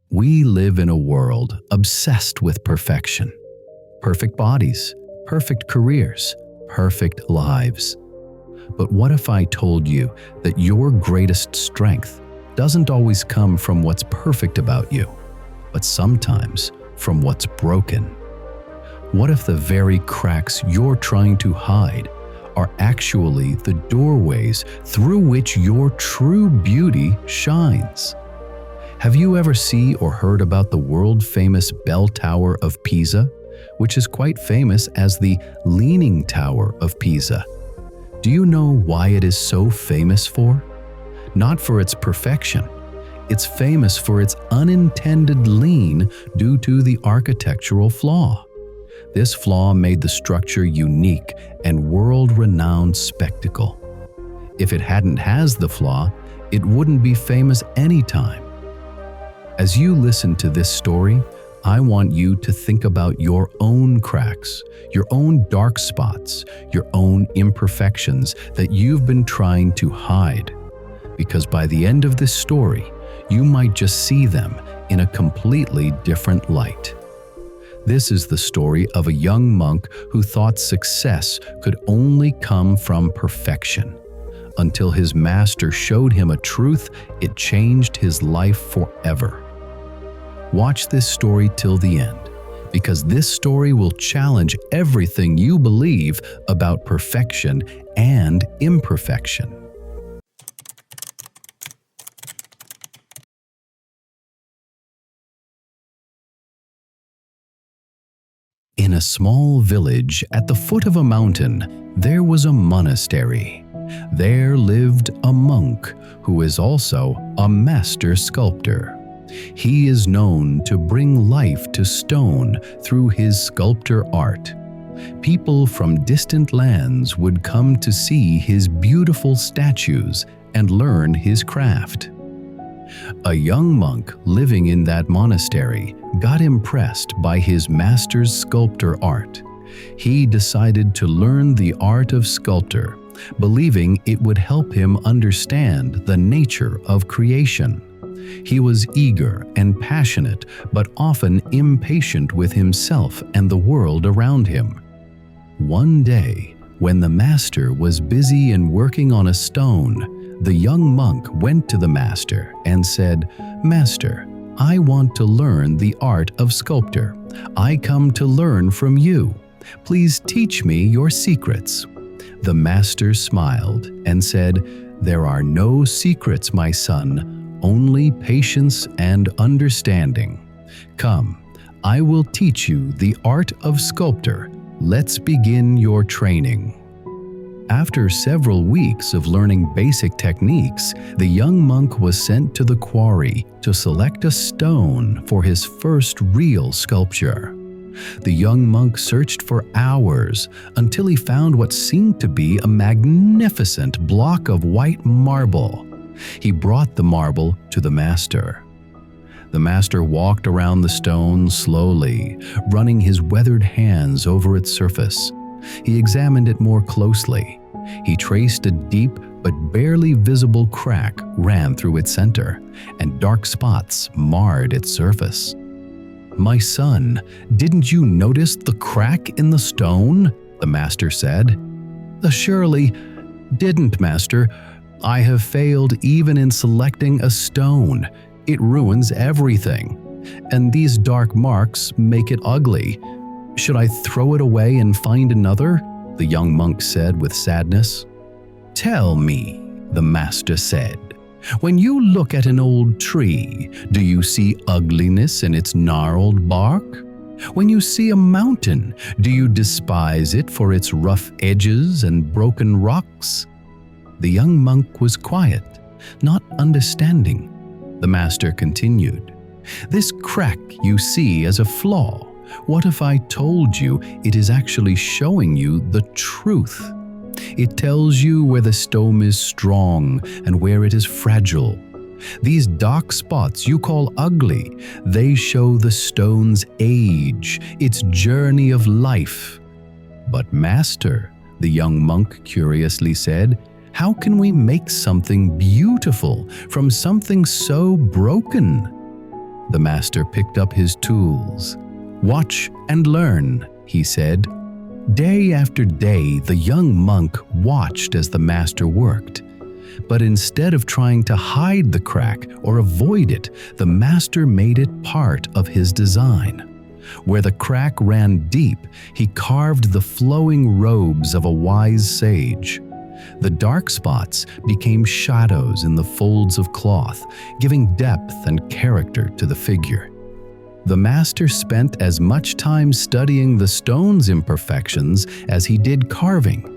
We live in a world obsessed with perfection. Perfect bodies, perfect careers, perfect lives. But what if I told you that your greatest strength doesn't always come from what's perfect about you, but sometimes from what's broken? What if the very cracks you're trying to hide are actually the doorways through which your true beauty shines? Have you ever seen or heard about the world-famous Bell Tower of Pisa, which is quite famous as the Leaning Tower of Pisa? Do you know why it is so famous for? Not for its perfection. It's famous for its unintended lean due to the architectural flaw. This flaw made the structure unique and world-renowned spectacle. If it hadn't has the flaw, it wouldn't be famous anytime. As you listen to this story, I want you to think about your own cracks, your own dark spots, your own imperfections that you've been trying to hide. Because by the end of this story, you might just see them in a completely different light. This is the story of a young monk who thought success could only come from perfection. Until his master showed him a truth, it changed his life forever. Watch this story till the end, because this story will challenge everything you believe about perfection and imperfection. In a small village at the foot of a mountain, there was a monastery. There lived a monk who is also a master sculptor. He is known to bring life to stone through his sculptor art. People from distant lands would come to see his beautiful statues and learn his craft. A young monk living in that monastery got impressed by his master's sculptor art. He decided to learn the art of sculptor, believing it would help him understand the nature of creation. He was eager and passionate, but often impatient with himself and the world around him. One day, when the master was busy and working on a stone, the young monk went to the master and said, "Master, I want to learn the art of sculptor. I come to learn from you. Please teach me your secrets." The master smiled and said, "There are no secrets, my son, only patience and understanding. Come, I will teach you the art of sculptor. Let's begin your training." After several weeks of learning basic techniques, the young monk was sent to the quarry to select a stone for his first real sculpture. The young monk searched for hours until he found what seemed to be a magnificent block of white marble. He brought the marble to the master. The master walked around the stone slowly, running his weathered hands over its surface. He examined it more closely. He traced a deep but barely visible crack ran through its center, and dark spots marred its surface. "My son, didn't you notice the crack in the stone?" the master said. "Surely didn't, master. I have failed even in selecting a stone. It ruins everything. And these dark marks make it ugly. Should I throw it away and find another?" the young monk said with sadness. "Tell me," the master said, "when you look at an old tree, do you see ugliness in its gnarled bark? When you see a mountain, do you despise it for its rough edges and broken rocks?" The young monk was quiet, not understanding. The master continued, "This crack you see as a flaw. What if I told you it is actually showing you the truth? It tells you where the stone is strong and where it is fragile. These dark spots you call ugly, they show the stone's age, its journey of life." "But master," the young monk curiously said, "how can we make something beautiful from something so broken?" The master picked up his tools. "Watch and learn," he said. Day after day, the young monk watched as the master worked. But instead of trying to hide the crack or avoid it, the master made it part of his design. Where the crack ran deep, he carved the flowing robes of a wise sage. The dark spots became shadows in the folds of cloth, giving depth and character to the figure. The master spent as much time studying the stone's imperfections as he did carving.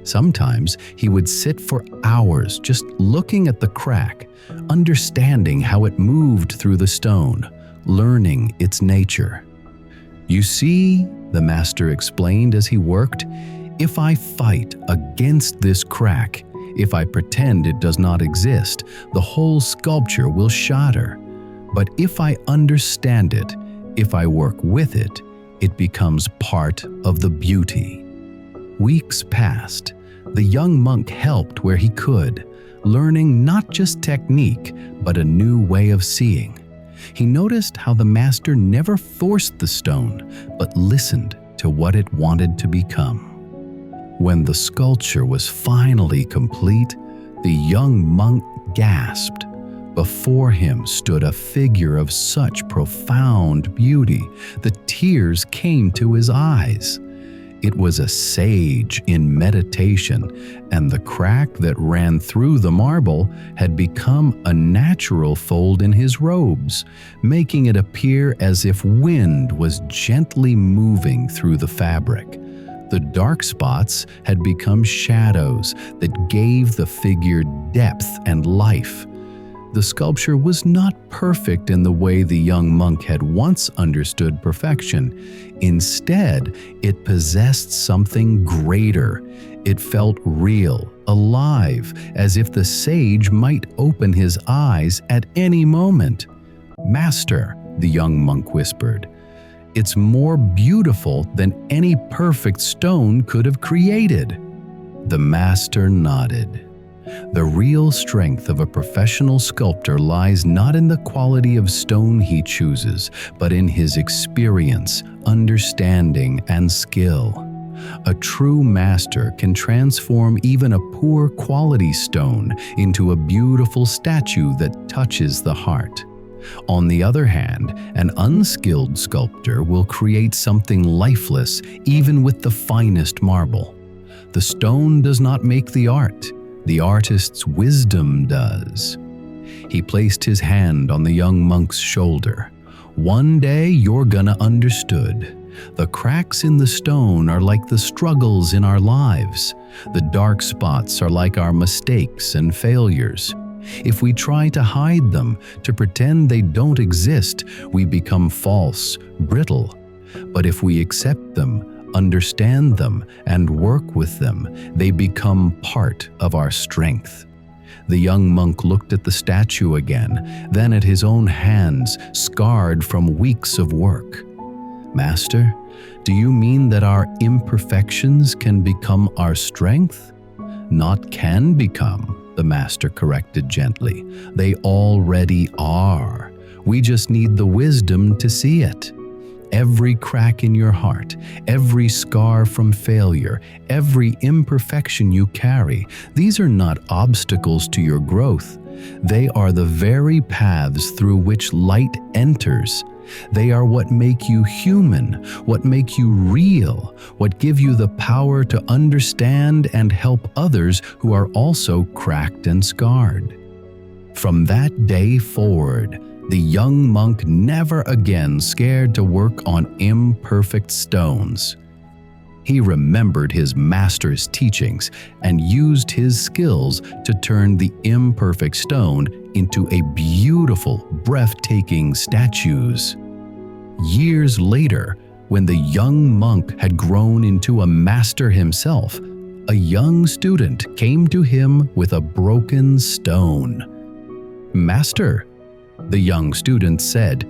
Sometimes he would sit for hours just looking at the crack, understanding how it moved through the stone, learning its nature. "You see," the master explained as he worked, "if I fight against this crack, if I pretend it does not exist, the whole sculpture will shatter. But if I understand it, if I work with it, it becomes part of the beauty." Weeks passed. The young monk helped where he could, learning not just technique, but a new way of seeing. He noticed how the master never forced the stone, but listened to what it wanted to become. When the sculpture was finally complete, the young monk gasped. Before him stood a figure of such profound beauty, the tears came to his eyes. It was a sage in meditation, and the crack that ran through the marble had become a natural fold in his robes, making it appear as if wind was gently moving through the fabric. The dark spots had become shadows that gave the figure depth and life. The sculpture was not perfect in the way the young monk had once understood perfection. Instead, it possessed something greater. It felt real, alive, as if the sage might open his eyes at any moment. "Master," the young monk whispered, "it's more beautiful than any perfect stone could have created." The master nodded. The real strength of a professional sculptor lies not in the quality of stone he chooses, but in his experience, understanding, and skill. A true master can transform even a poor quality stone into a beautiful statue that touches the heart. On the other hand, an unskilled sculptor will create something lifeless even with the finest marble. The stone does not make the art. The artist's wisdom does. He placed his hand on the young monk's shoulder. "One day you're gonna understood. The cracks in the stone are like the struggles in our lives. The dark spots are like our mistakes and failures. If we try to hide them, to pretend they don't exist, we become false, brittle. But if we accept them, understand them, and work with them, they become part of our strength." The young monk looked at the statue again, then at his own hands, scarred from weeks of work. "Master, do you mean that our imperfections can become our strength?" "Not can become," the master corrected gently. "They already are. We just need the wisdom to see it. Every crack in your heart, every scar from failure, every imperfection you carry, these are not obstacles to your growth. They are the very paths through which light enters. They are what make you human, what make you real, what give you the power to understand and help others who are also cracked and scarred." From that day forward, the young monk never again scared to work on imperfect stones. He remembered his master's teachings and used his skills to turn the imperfect stone into a beautiful, breathtaking statues. Years later, when the young monk had grown into a master himself, a young student came to him with a broken stone. "Master," the young student said,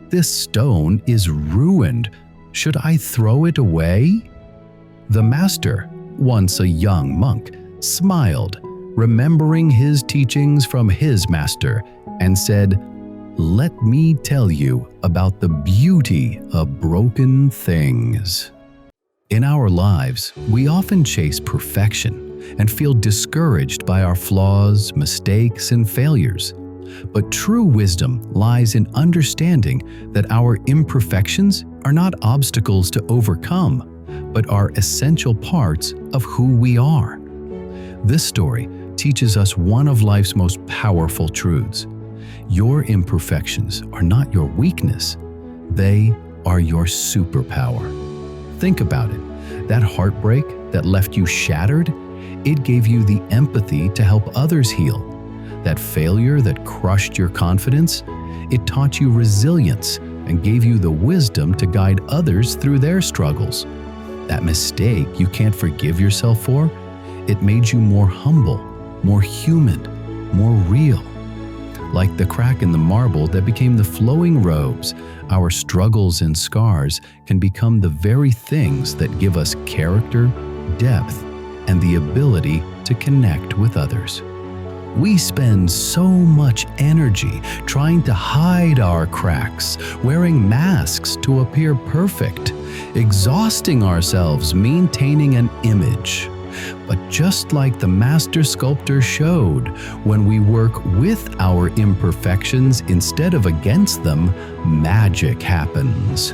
"this stone is ruined. Should I throw it away?" The master, once a young monk, smiled, remembering his teachings from his master, and said, let me tell you about the beauty of broken things. In our lives, we often chase perfection and feel discouraged by our flaws, mistakes, and failures. But true wisdom lies in understanding that our imperfections are not obstacles to overcome, but are essential parts of who we are. This story teaches us one of life's most powerful truths. Your imperfections are not your weakness, they are your superpower. Think about it. That heartbreak that left you shattered, it gave you the empathy to help others heal. That failure that crushed your confidence, it taught you resilience and gave you the wisdom to guide others through their struggles. That mistake you can't forgive yourself for, it made you more humble, more human, more real. Like the crack in the marble that became the flowing robes, our struggles and scars can become the very things that give us character, depth, and the ability to connect with others. We spend so much energy trying to hide our cracks, wearing masks to appear perfect, exhausting ourselves maintaining an image. But just like the master sculptor showed, when we work with our imperfections instead of against them, magic happens.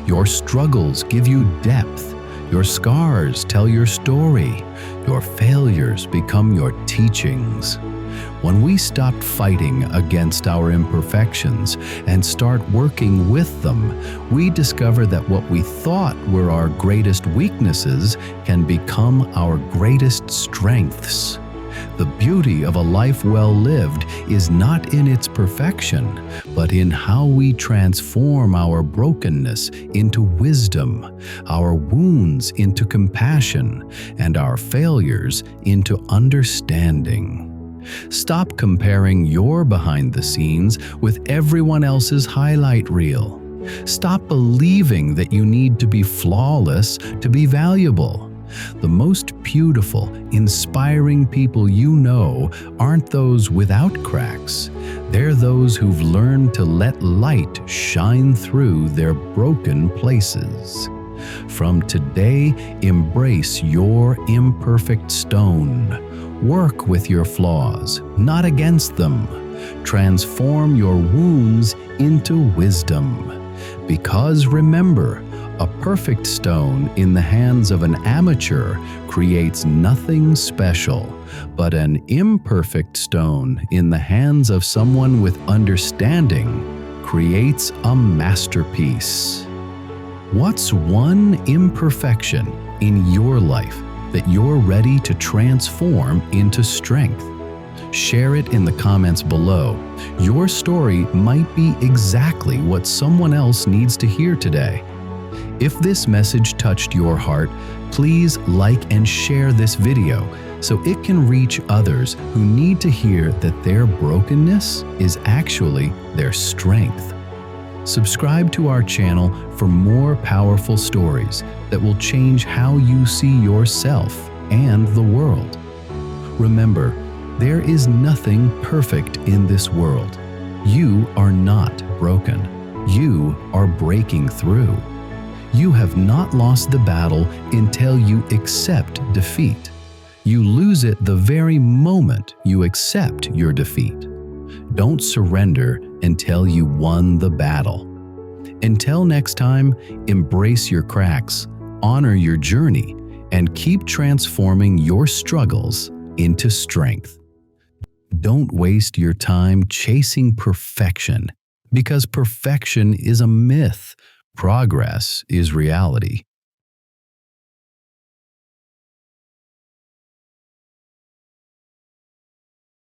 Your struggles give you depth. Your scars tell your story. Your failures become your teachings. When we stop fighting against our imperfections and start working with them, we discover that what we thought were our greatest weaknesses can become our greatest strengths. The beauty of a life well lived is not in its perfection, but in how we transform our brokenness into wisdom, our wounds into compassion, and our failures into understanding. Stop comparing your behind the scenes with everyone else's highlight reel. Stop believing that you need to be flawless to be valuable. The most beautiful, inspiring people you know aren't those without cracks. They're those who've learned to let light shine through their broken places. From today, embrace your imperfect stone. Work with your flaws, not against them. Transform your wounds into wisdom. Because remember, a perfect stone in the hands of an amateur creates nothing special, but an imperfect stone in the hands of someone with understanding creates a masterpiece. What's one imperfection in your life that you're ready to transform into strength? Share it in the comments below. Your story might be exactly what someone else needs to hear today. If this message touched your heart, please like and share this video so it can reach others who need to hear that their brokenness is actually their strength. Subscribe to our channel for more powerful stories that will change how you see yourself and the world. Remember, there is nothing perfect in this world. You are not broken. You are breaking through. You have not lost the battle until you accept defeat. You lose it the very moment you accept your defeat. Don't surrender until you won the battle. Until next time, embrace your cracks, honor your journey, and keep transforming your struggles into strength. Don't waste your time chasing perfection, because perfection is a myth. Progress is reality.